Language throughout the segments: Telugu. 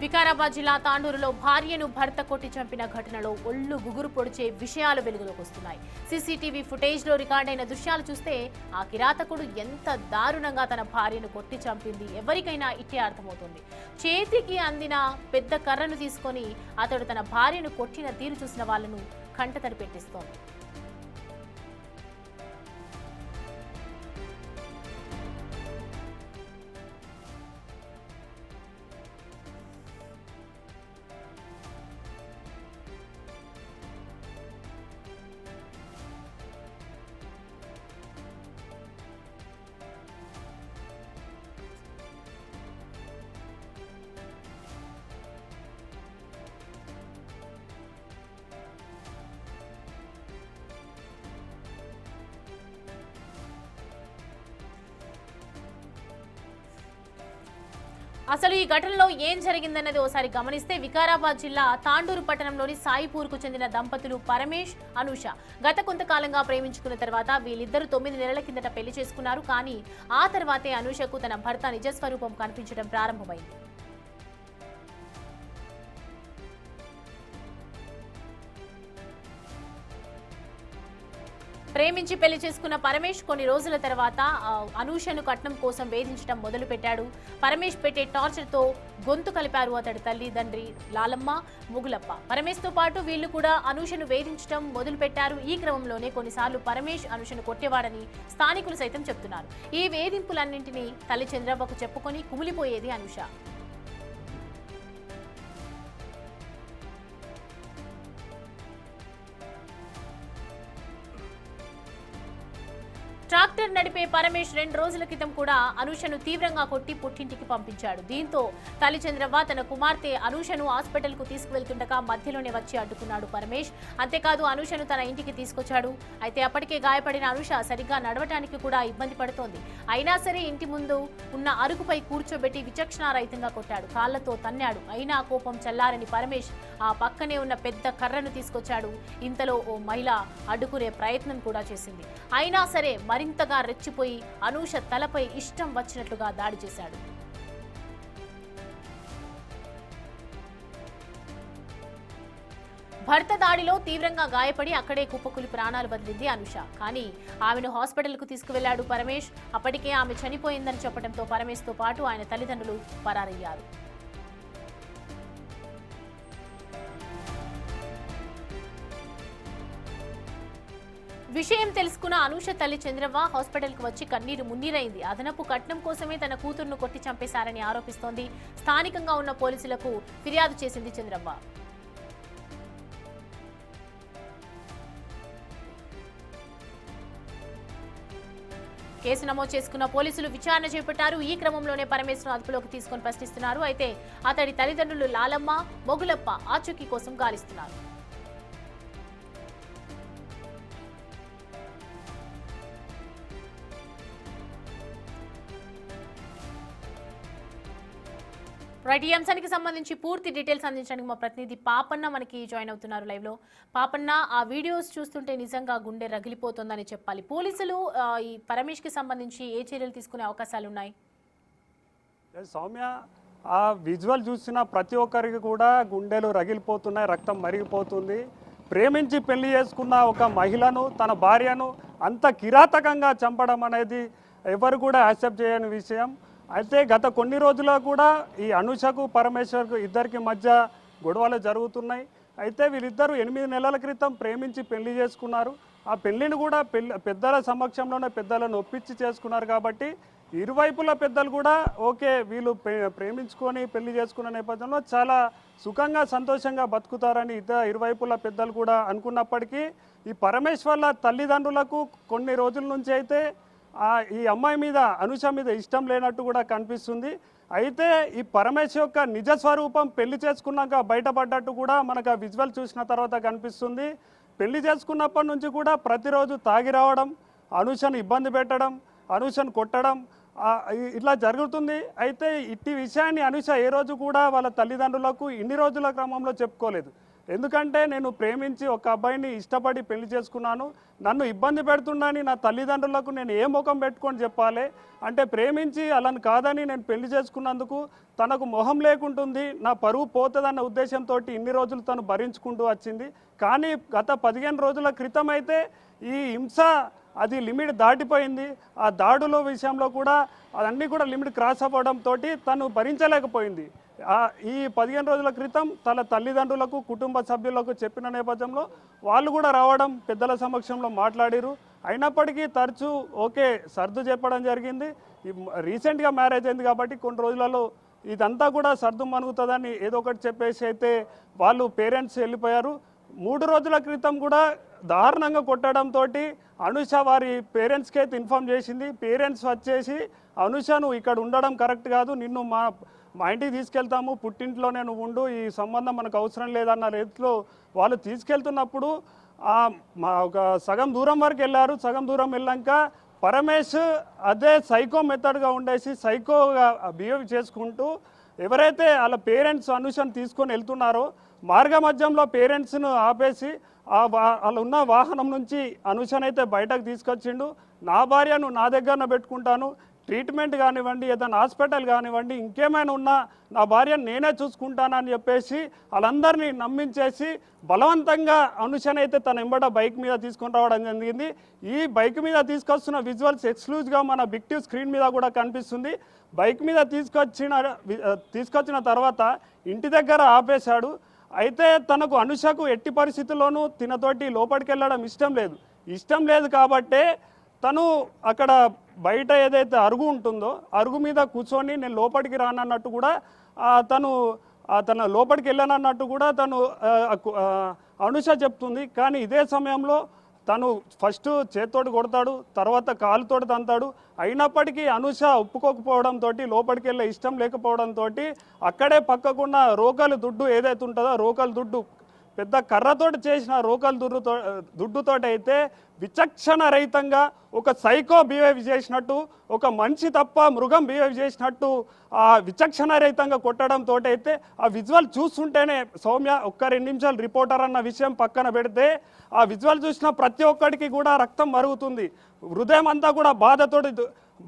వికారాబాద్ జిల్లా తాండూరులో భార్యను భర్త కొట్టి చంపిన ఘటనలో ఒళ్ళు గుగురు పొడిచే విషయాలు వెలుగులోకి వస్తున్నాయి. సీసీటీవీ ఫుటేజ్లో రికార్డైన దృశ్యాలు చూస్తే ఆ కిరాతకుడు ఎంత దారుణంగా తన భార్యను కొట్టి చంపింది ఎవరికైనా ఇట్టే అర్థమవుతుంది. చేతికి అందిన పెద్ద కర్రను తీసుకొని అతడు తన భార్యను కొట్టిన తీరు చూసిన వాళ్లను కంటతడి పెట్టిస్తోంది. అసలు ఈ ఘటనలో ఏం జరిగిందన్నది ఓసారి గమనిస్తే వికారాబాద్ జిల్లా తాండూరు పట్టణంలోని సాయిపూర్కు చెందిన దంపతులు పరమేష్, అనూష గత కొంతకాలంగా ప్రేమించుకున్న తర్వాత వీళ్ళిద్దరూ 9 నెలల కిందట పెళ్లి చేసుకున్నారు. కానీ ఆ తర్వాతే అనూషకు తన భర్త నిజస్వరూపం కనిపించడం ప్రారంభమైంది. ప్రేమించి పెళ్లి చేసుకున్న పరమేష్ కొన్ని రోజుల తర్వాత అనూషను కట్నం కోసం వేధించడం మొదలుపెట్టాడు. పరమేష్ పెట్టే టార్చర్తో గొంతు కలిపారు అతడి తల్లిదండ్రి లాలమ్మ, ముగులప్ప. పరమేష్తో పాటు వీళ్లు కూడా అనూషను వేధించడం మొదలుపెట్టారు. ఈ క్రమంలోనే కొన్నిసార్లు పరమేష్ అనూషను కొట్టేవాడని స్థానికులు సైతం చెప్తున్నారు. ఈ వేధింపులన్నింటినీ తల్లి చంద్రవ్వకు చెప్పుకొని కుమిలిపోయేది అనూష. ట్రాక్టర్ నడిపే పరమేష్ 2 రోజుల క్రితం కూడా అనూషను తీవ్రంగా కొట్టి పుట్టింటికి పంపించాడు. దీంతో తల్లి చంద్రవ్వ తన కుమార్తె అనూషను హాస్పిటల్ కు తీసుకువెళ్తుండగా మధ్యలోనే వచ్చి అడ్డుకున్నాడు పరమేష్. అంతేకాదు అనూషను తన ఇంటికి తీసుకొచ్చాడు. అయితే అప్పటికే గాయపడిన అనూష సరిగ్గా నడవటానికి కూడా ఇబ్బంది పడుతోంది. అయినా సరే ఇంటి ముందు ఉన్న అరుగుపై కూర్చోబెట్టి విచక్షణారహితంగా కొట్టాడు. కాళ్లతో తన్నాడు. అయినా కోపం చల్లారని పరమేష్ ఆ పక్కనే ఉన్న పెద్ద కర్రను తీసుకొచ్చాడు. ఇంతలో ఓ మహిళ అడ్డుకునే ప్రయత్నం కూడా చేసింది. అయినా సరే మరింతగా రెచ్చిపోయి అనూష తలపై ఇష్టం వచ్చినట్లుగా దాడి చేశాడు. భర్త దాడిలో తీవ్రంగా గాయపడి అక్కడే కుప్పకూలి ప్రాణాలు బదిలింది అనూష. కానీ ఆమెను హాస్పిటల్కు తీసుకువెళ్లాడు పరమేష్. అప్పటికే ఆమె చనిపోయిందని చెప్పడంతో పరమేష్తో పాటు ఆయన తల్లిదండ్రులు పరారయ్యారు. విషయం తెలుసుకున్న అనూష తల్లి చంద్రవ్వ హాస్పిటల్కు వచ్చి కన్నీరు మున్నీరైంది. అదనపు కట్నం కోసమే తన కూతురును కొట్టి చంపేశారని ఆరోపిస్తోంది. స్థానికంగా ఉన్న పోలీసులకు ఫిర్యాదు చేసింది చంద్రవ్వ. కేసు నమోదు చేసుకున్న పోలీసులు విచారణ చేపట్టారు. ఈ క్రమంలోనే పరమేశ్వరం అదుపులోకి తీసుకొని ప్రశ్నిస్తున్నారు. అయితే అతడి తల్లిదండ్రులు లాలమ్మ, మొగులప్ప ఆచూకీ కోసం గాలిస్తున్నారు. రైట్, ఈ అంశానికి సంబంధించి పూర్తి డీటెయిల్స్ అందించడానికి మా ప్రతినిధి పాపన్న మనకి జాయిన్ అవుతున్నారు లైవ్ లో. పాపన్న, ఆ వీడియోస్ చూస్తుంటే నిజంగా గుండె రగిలిపోతుందని చెప్పాలి. పోలీసులు ఈ పరమేష్ కి సంబంధించి ఏ చర్యలు తీసుకునే అవకాశాలు ఉన్నాయి? సౌమ్య, ఆ విజువల్ చూసిన ప్రతి ఒక్కరికి కూడా గుండెలు రగిలిపోతున్నాయి, రక్తం మరిగిపోతుంది. ప్రేమించి పెళ్లి చేసుకున్న ఒక మహిళను, తన భార్యను అంత కిరాతకంగా చంపడం అనేది ఎవరు కూడా యాక్సెప్ట్ చేయని విషయం. అయితే గత కొన్ని రోజుల్లో కూడా ఈ అనూషకు, పరమేశ్వర్కు ఇద్దరికి మధ్య గొడవలు జరుగుతున్నాయి. అయితే వీళ్ళిద్దరూ 8 నెలల క్రితం ప్రేమించి పెళ్లి చేసుకున్నారు. ఆ పెళ్లిని కూడా పెద్దల సమక్షంలోనే పెద్దలను ఒప్పించి చేసుకున్నారు. కాబట్టి ఇరువైపుల పెద్దలు కూడా ఓకే, వీళ్ళు ప్రేమించుకొని పెళ్లి చేసుకున్న నేపథ్యంలో చాలా సుఖంగా సంతోషంగా బతుకుతారని ఇరువైపుల పెద్దలు కూడా అనుకున్నప్పటికీ ఈ పరమేశ్వర్ల తల్లిదండ్రులకు కొన్ని రోజుల నుంచి అయితే ఈ అమ్మాయి మీద, అనూష మీద ఇష్టం లేనట్టు కూడా కనిపిస్తుంది. అయితే ఈ పరమేష్ యొక్క నిజ స్వరూపం పెళ్లి చేసుకున్నాక బయటపడ్డట్టు కూడా మనకు ఆ విజువల్ చూసిన తర్వాత కనిపిస్తుంది. పెళ్లి చేసుకున్నప్పటి నుంచి కూడా ప్రతిరోజు తాగి రావడం, అనూషను ఇబ్బంది పెట్టడం, అనూషను కొట్టడం ఇట్లా జరుగుతుంది. అయితే ఇట్టి విషయాన్ని అనూష ఏ రోజు కూడా వాళ్ళ తల్లిదండ్రులకు ఇన్ని రోజుల క్రమంలో చెప్పుకోలేదు. ఎందుకంటే నేను ప్రేమించి ఒక అబ్బాయిని ఇష్టపడి పెళ్లి చేసుకున్నాను, నన్ను ఇబ్బంది పెడుతుండని నా తల్లిదండ్రులకు నేను ఏ ముఖం పెట్టుకొని చెప్పాలి? అంటే ప్రేమించి అలాని కాదని నేను పెళ్లి చేసుకున్నందుకు తనకు మొహం లేకుంటుంది, నా పరువు పోతుందన్న ఉద్దేశంతో ఇన్ని రోజులు తను భరించుకుంటూ వచ్చింది. కానీ గత 15 రోజుల క్రితం అయితే ఈ హింస అది లిమిట్ దాటిపోయింది. ఆ దాడుల విషయంలో కూడా అన్నీ కూడా లిమిట్ క్రాస్ అవ్వడంతో తను భరించలేకపోయింది. ఈ 15 రోజుల క్రితం తన తల్లిదండ్రులకు కుటుంబ సభ్యులకు చెప్పిన నేపథ్యంలో వాళ్ళు కూడా రావడం పెద్దల సమక్షంలో మాట్లాడిరు. అయినప్పటికీ తరచూ ఓకే సర్దు చెప్పడం జరిగింది. రీసెంట్గా మ్యారేజ్ అయింది కాబట్టి కొన్ని రోజులలో ఇదంతా కూడా సర్దు మనుగుతుందని ఏదో ఒకటి చెప్పేసి అయితే వాళ్ళు పేరెంట్స్ వెళ్ళిపోయారు. 3 రోజుల క్రితం కూడా దారుణంగా కొట్టడంతో అనుష వారి పేరెంట్స్కి అయితే ఇన్ఫామ్ చేసింది. పేరెంట్స్ వచ్చేసి అనుష నువ్వు ఇక్కడ ఉండడం కరెక్ట్ కాదు, నిన్ను మా ఇంటికి తీసుకెళ్తాము, పుట్టింట్లోనే నువ్వు ఉండు, ఈ సంబంధం మనకు అవసరం లేదన్న రీతిలో వాళ్ళు తీసుకెళ్తున్నప్పుడు మా ఒక సగం దూరం వరకు వెళ్ళారు. సగం దూరం వెళ్ళాక పరమేశ్ అదే సైకో మెథడ్గా ఉండేసి సైకోగా బిహేవ్ చేసుకుంటూ ఎవరైతే వాళ్ళ పేరెంట్స్ అనుషను తీసుకొని వెళ్తున్నారో మార్గ మధ్యంలో పేరెంట్స్ను ఆపేసి వాళ్ళు ఉన్న వాహనం నుంచి అనుషనైతే బయటకు తీసుకొచ్చిండు. నా భార్యను నా దగ్గరన పెట్టుకుంటాను, ట్రీట్మెంట్ కానివ్వండి, ఏదైనా హాస్పిటల్ కానివ్వండి, ఇంకేమైనా ఉన్నా నా భార్యను నేనే చూసుకుంటానని చెప్పేసి వాళ్ళందరినీ నమ్మించేసి బలవంతంగా అనుషనైతే తన ఎంబడ బైక్ మీద తీసుకొని రావడం జరిగింది. ఈ బైక్ మీద తీసుకొస్తున్న విజువల్స్ ఎక్స్క్లూజివ్గా మన బిగ్ టీవీ స్క్రీన్ మీద కూడా కనిపిస్తుంది. బైక్ మీద తీసుకొచ్చిన తర్వాత ఇంటి దగ్గర ఆపేశాడు. అయితే తనకు అనుషకు ఎట్టి పరిస్థితుల్లోనూ తినతోటి లోపలికి వెళ్ళడం ఇష్టం లేదు కాబట్టే తను అక్కడ బయట ఏదైతే అరుగు ఉంటుందో అరుగు మీద కూర్చొని నేను లోపలికి రానన్నట్టు కూడా తన లోపలికి వెళ్ళానన్నట్టు కూడా తను అనుష చెప్తుంది. కానీ ఇదే సమయంలో తను ఫస్ట్ చేత్తోటి కొడతాడు, తర్వాత కాలుతోటి తంతాడు. అయినప్పటికీ అనుష ఒప్పుకోకపోవడంతో లోపలికి వెళ్ళే ఇష్టం లేకపోవడంతో అక్కడే పక్కకున్న రోకలు దుడ్డు ఏదైతే ఉంటుందో రోకలు దుడ్డు పెద్ద కర్రతోటి చేసిన రోకలు దుడ్డుతోటి అయితే విచక్షణ రహితంగా ఒక సైకో బిహేవ్ చేసినట్టు, ఒక మనిషి తప్ప మృగం బిహేవ్ చేసినట్టు విచక్షణ రహితంగా కొట్టడంతో అయితే ఆ విజువల్ చూస్తుంటేనే సౌమ్య ఒక్క 2 నిమిషాలు రిపోర్టర్ అన్న విషయం పక్కన పెడితే ఆ విజువల్ చూసిన ప్రతి ఒక్కడికి కూడా రక్తం మరుగుతుంది, హృదయం అంతా కూడా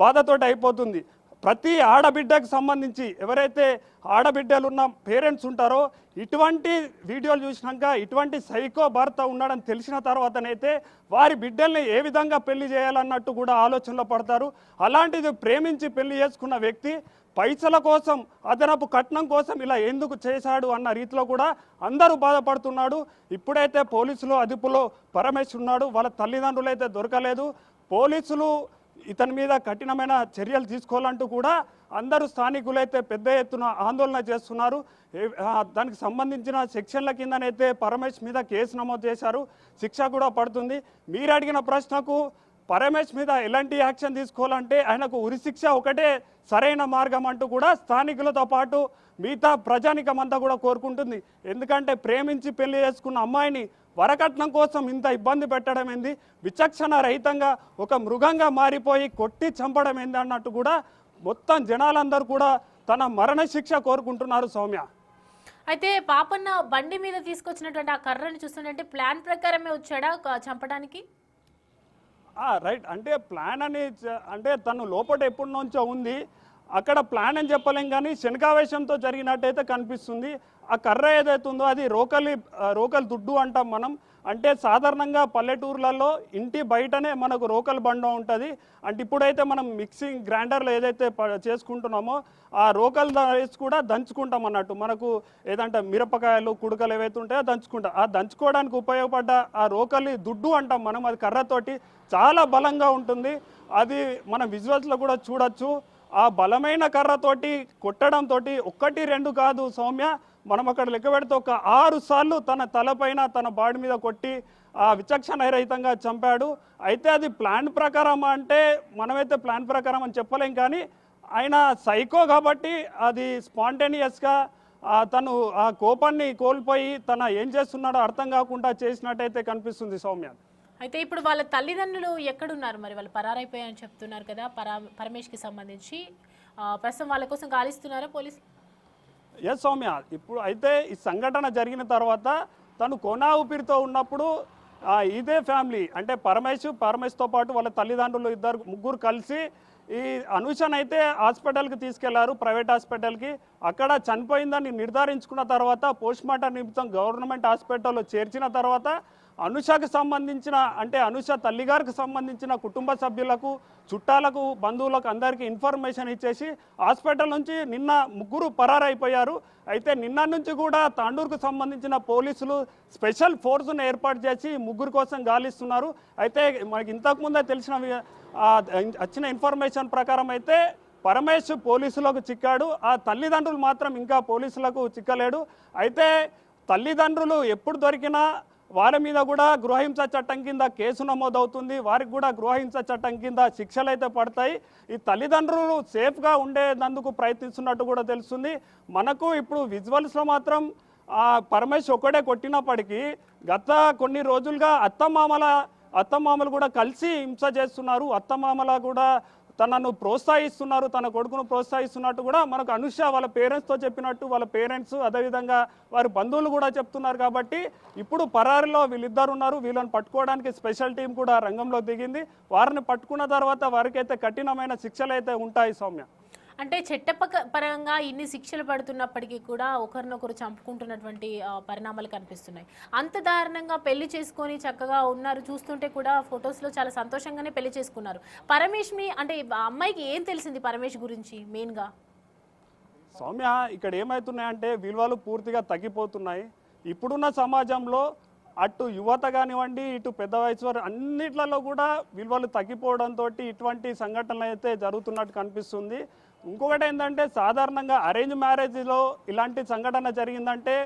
బాధతోటి అయిపోతుంది. ప్రతి ఆడబిడ్డకు సంబంధించి ఎవరైతే ఆడబిడ్డలు ఉన్న పేరెంట్స్ ఉంటారో ఇటువంటి వీడియోలు చూసినాక ఇటువంటి సైకో భర్త ఉన్నాడని తెలిసిన తర్వాతనైతే వారి బిడ్డల్ని ఏ విధంగా పెళ్లి చేయాలన్నట్టు కూడా ఆలోచనలో పడతారు. అలాంటిది ప్రేమించి పెళ్లి చేసుకున్న వ్యక్తి పైసల కోసం అదనపు కట్నం కోసం ఇలా ఎందుకు చేశాడు అన్న రీతిలో కూడా అందరూ బాధపడుతున్నాడు. ఇప్పుడైతే పోలీసులు అదుపులో పరమేశ్ ఉన్నాడు, వాళ్ళ తల్లిదండ్రులు అయితే దొరకలేదు. పోలీసులు ఇతని మీద కఠినమైన చర్యలు తీసుకోవాలంటూ కూడా అందరూ స్థానికులైతే పెద్ద ఎత్తున ఆందోళన చేస్తున్నారు. దానికి సంబంధించిన సెక్షన్ల కిందనైతే పరమేశ్ మీద కేసు నమోదు చేశారు, శిక్ష కూడా పడుతుంది. మీరు అడిగిన ప్రశ్నకు పరమేశ్ మీద ఎలాంటి యాక్షన్ తీసుకోవాలంటే ఆయనకు ఉరిశిక్ష ఒకటే సరైన మార్గం అంటూ కూడా స్థానికులతో పాటు మిగతా ప్రజానికం అంతా కూడా కోరుకుంటుంది. ఎందుకంటే ప్రేమించి పెళ్లి చేసుకున్న అమ్మాయిని వరకట్నం కోసం ఇంత ఇబ్బంది పెట్టడం ఏంది, విచక్షణ రహితంగా ఒక మృగంగా మారిపోయి కొట్టి చంపడం ఏంది అన్నట్టు కూడా మొత్తం జనాలందరూ కూడా తన మరణ శిక్ష కోరుకుంటున్నారు సౌమ్య. అయితే పాపన్న బండి మీద తీసుకొచ్చినటువంటి ఆ కర్రని చూస్తుంటే ప్లాన్ ప్రకారమే వచ్చాడా చంపడానికి? రైట్, అంటే ప్లాన్ అని అంటే తను లోపల ఎప్పటి నుంచో ఉంది, అక్కడ ప్లాన్ అని చెప్పలేం కానీ శనకావేశంతో జరిగినట్టయితే కనిపిస్తుంది. ఆ కర్ర ఏదైతే ఉందో అది రోకల్ దుడ్డు అంటాం మనం. అంటే సాధారణంగా పల్లెటూర్లలో ఇంటి బయటనే మనకు రోకల్ బండ ఉంటుంది. అంటే ఇప్పుడైతే మనం మిక్సింగ్ గ్రైండర్లో ఏదైతే చేసుకుంటున్నామో ఆ రోకల్ వేసి కూడా దంచుకుంటాం అన్నట్టు. మనకు ఏదంటే మిరపకాయలు కుడుకలు ఏవైతే ఉంటాయో దంచుకుంటాం. ఆ దంచుకోవడానికి ఉపయోగపడ్డ ఆ రోకలి దుడ్డు అంటాం మనం. అది కర్రతోటి చాలా బలంగా ఉంటుంది. అది మన విజువల్స్లో కూడా చూడొచ్చు. ఆ బలమైన కర్రతోటి కొట్టడంతో 1, 2 కాదు సౌమ్య, మనం అక్కడ లెక్క పెడితే ఒక 6 సార్లు తన తలపైన తన బాడీ మీద కొట్టి విచక్షణ రహితంగా చంపాడు. అయితే అది ప్లాన్ ప్రకారం అంటే మనమైతే ప్లాన్ ప్రకారం అని చెప్పలేం, కానీ ఆయన సైకో కాబట్టి అది స్పాంటేనియస్గా తను ఆ కోపాన్ని కోల్పోయి తన ఏం చేస్తున్నాడో అర్థం కాకుండా చేసినట్టయితే కనిపిస్తుంది సౌమ్య. అయితే ఇప్పుడు వాళ్ళ తల్లిదండ్రులు ఎక్కడున్నారు మరి? వాళ్ళు పరారైపోయారని చెప్తున్నారు కదా పరమేష్కి సంబంధించి. ప్రస్తుతం వాళ్ళ కోసం గాలిస్తున్నారా పోలీసులు? ఎస్ సౌమ్య, ఇప్పుడు అయితే ఈ సంఘటన జరిగిన తర్వాత తను కొనా ఊపిరితో ఉన్నప్పుడు ఇదే ఫ్యామిలీ అంటే పరమేష్తో పాటు వాళ్ళ తల్లిదండ్రులు ముగ్గురు కలిసి ఈ అనూషనైతే హాస్పిటల్కి తీసుకెళ్లారు, ప్రైవేట్ హాస్పిటల్కి. అక్కడ చనిపోయిందని నిర్ధారించుకున్న తర్వాత పోస్ట్మార్టం నిమిత్తం గవర్నమెంట్ హాస్పిటల్లో చేర్చిన తర్వాత అనూషకు సంబంధించిన అంటే అనూష తల్లిగారికి సంబంధించిన కుటుంబ సభ్యులకు, చుట్టాలకు, బంధువులకు అందరికీ ఇన్ఫర్మేషన్ ఇచ్చేసి హాస్పిటల్ నుంచి నిన్న ముగ్గురు పరారైపోయారు. అయితే నిన్న నుంచి కూడా తాండూరుకు సంబంధించిన పోలీసులు స్పెషల్ ఫోర్స్ను ఏర్పాటు చేసి ముగ్గురు కోసం గాలిస్తున్నారు. అయితే మనకి ఇంతకుముందే వచ్చిన ఇన్ఫర్మేషన్ ప్రకారం అయితే పరమేష్ పోలీసులకు చిక్కాడు. ఆ తల్లిదండ్రులు మాత్రం ఇంకా పోలీసులకు చిక్కలేడు. అయితే తల్లిదండ్రులు ఎప్పుడు దొరికినా వారి మీద కూడా గృహహింస చట్టం కింద కేసు నమోదవుతుంది. వారికి కూడా గృహహింస చట్టం కింద శిక్షలు అయితే పడతాయి. ఈ తల్లిదండ్రులు సేఫ్గా ఉండేందుకు ప్రయత్నిస్తున్నట్టు కూడా తెలుస్తుంది. మనకు ఇప్పుడు విజువల్స్లో మాత్రం పరమేష్ ఒక్కడే కొట్టినప్పటికీ గత కొన్ని రోజులుగా అత్తమామలు కూడా కలిసి హింస చేస్తున్నారు. అత్తమామల కూడా తనను ప్రోత్సహిస్తున్నారు, తన కొడుకును ప్రోత్సహిస్తున్నట్టు కూడా మనకు అనూష వాళ్ళ పేరెంట్స్తో చెప్పినట్టు వాళ్ళ పేరెంట్స్ అదేవిధంగా వారి బంధువులు కూడా చెప్తున్నారు. కాబట్టి ఇప్పుడు పరారిలో వీళ్ళిద్దరు ఉన్నారు. వీళ్ళని పట్టుకోవడానికి స్పెషల్ టీం కూడా రంగంలో దిగింది. వారిని పట్టుకున్న తర్వాత వారికైతే కఠినమైన శిక్షలు అయితే ఉంటాయి సౌమ్య. అంటే చట్టపరంగా ఇన్ని శిక్షలు పడుతున్నప్పటికీ కూడా ఒకరినొకరు చంపుకుంటున్నటువంటి పరిణామాలు కనిపిస్తున్నాయి. అంత దారుణంగా పెళ్లి చేసుకొని చక్కగా ఉన్నారు. చూస్తుంటే కూడా ఫొటోస్లో చాలా సంతోషంగానే పెళ్లి చేసుకున్నారు. పరమేష్ని అంటే అమ్మాయికి ఏం తెలిసింది పరమేష్ గురించి మెయిన్గా? సౌమ్య, ఇక్కడ ఏమవుతున్నాయంటే విలువలు పూర్తిగా తగ్గిపోతున్నాయి. ఇప్పుడున్న సమాజంలో అటు యువత కానివ్వండి, ఇటు పెద్ద వయసు వారు అన్నిట్లలో కూడా విలువలు తగ్గిపోవడంతో ఇటువంటి సంఘటనలు అయితే జరుగుతున్నట్టు కనిపిస్తుంది. ఇంకొకటి ఏంటంటే సాధారణంగా అరేంజ్ మ్యారేజ్లో ఇలాంటి సంఘటన జరిగిందంటే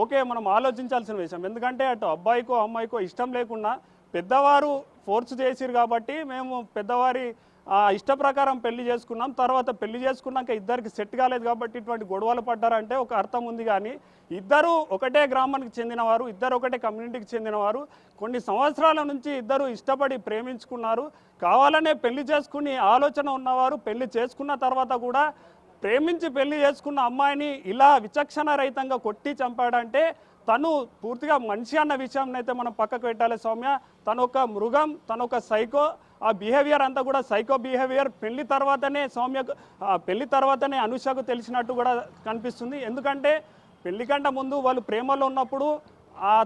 ఓకే, మనం ఆలోచించాల్సిన విషయం. ఎందుకంటే అటు అబ్బాయికో అమ్మాయికో ఇష్టం లేకుండా పెద్దవారు ఫోర్స్ చేసిరు కాబట్టి మేము పెద్దవారి ఇష్ట ప్రకారం పెళ్లి చేసుకున్నాం. తర్వాత పెళ్లి చేసుకున్నాక ఇద్దరికి సెట్ కాలేదు కాబట్టి ఇటువంటి గొడవలు పడ్డారంటే ఒక అర్థం ఉంది. కానీ ఇద్దరు ఒకటే గ్రామానికి చెందినవారు, ఇద్దరు ఒకటే కమ్యూనిటీకి చెందినవారు, కొన్ని సంవత్సరాల నుంచి ఇద్దరు ఇష్టపడి ప్రేమించుకున్నారు. కావాలనే పెళ్లి చేసుకుని ఆలోచన ఉన్నవారు పెళ్లి చేసుకున్న తర్వాత కూడా ప్రేమించి పెళ్లి చేసుకున్న అమ్మాయిని ఇలా విచక్షణ రహితంగా కొట్టి చంపాడంటే తను పూర్తిగా మనిషి అన్న విషయం అయితే మనం పక్కకు పెట్టాలి సౌమ్య. తను ఒక మృగం, తను ఒక సైకో. ఆ బిహేవియర్ అంతా కూడా సైకో బిహేవియర్. పెళ్లి తర్వాతనే అనూషకు తెలిసినట్టు కూడా కనిపిస్తుంది. ఎందుకంటే పెళ్లి కంటే ముందు వాళ్ళు ప్రేమలో ఉన్నప్పుడు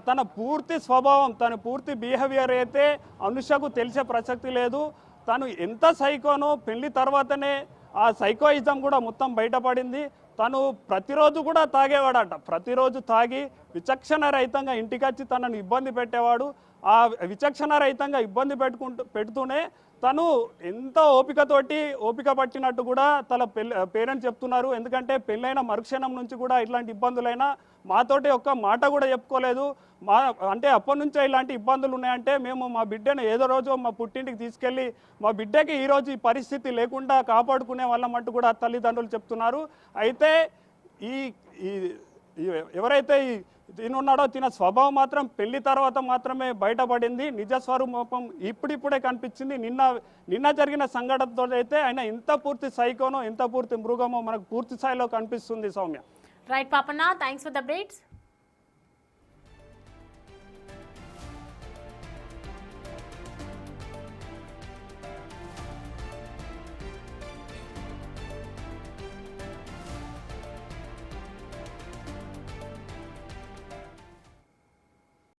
తన పూర్తి స్వభావం, తన పూర్తి బిహేవియర్ అయితే అనూషకు తెలిసే ప్రసక్తి లేదు. తను ఎంత సైకోనో పెళ్లి తర్వాతనే ఆ సైకోయిజం కూడా మొత్తం బయటపడింది. తను ప్రతిరోజు కూడా తాగేవాడట. ప్రతిరోజు తాగి విచక్షణ రహితంగా ఇంటికి వచ్చి తనను ఇబ్బంది పెట్టేవాడు. ఆ విచక్షణ రహితంగా ఇబ్బంది పెడుతూనే తను ఎంతో ఓపిక పట్టినట్టు కూడా తన పేరెంట్స్ చెప్తున్నారు. ఎందుకంటే పెళ్ళైన మరుక్షణం నుంచి కూడా ఇట్లాంటి ఇబ్బందులైనా మాతోటి ఒక్క మాట కూడా చెప్పుకోలేదు. అంటే అప్పటి నుంచే ఇలాంటి ఇబ్బందులు ఉన్నాయంటే మేము మా బిడ్డను ఏదో రోజు మా పుట్టింటికి తీసుకెళ్ళి మా బిడ్డకి ఈరోజు ఈ పరిస్థితి లేకుండా కాపాడుకునే వాళ్ళమంటూ కూడా తల్లిదండ్రులు చెప్తున్నారు. అయితే ఎవరైతే తినున్నాడో తిన స్వభావం మాత్రం పెళ్లి తర్వాత మాత్రమే బయటపడింది. నిజ స్వరూపం ఇప్పుడిప్పుడే కనిపించింది. నిన్న జరిగిన సంఘటనతో అయితే ఆయన ఎంత పూర్తి సైకోనో ఎంత పూర్తి మృగమో మనకు పూర్తి స్థాయిలో కనిపిస్తుంది Soumya. Right Papanna, thanks for the updates.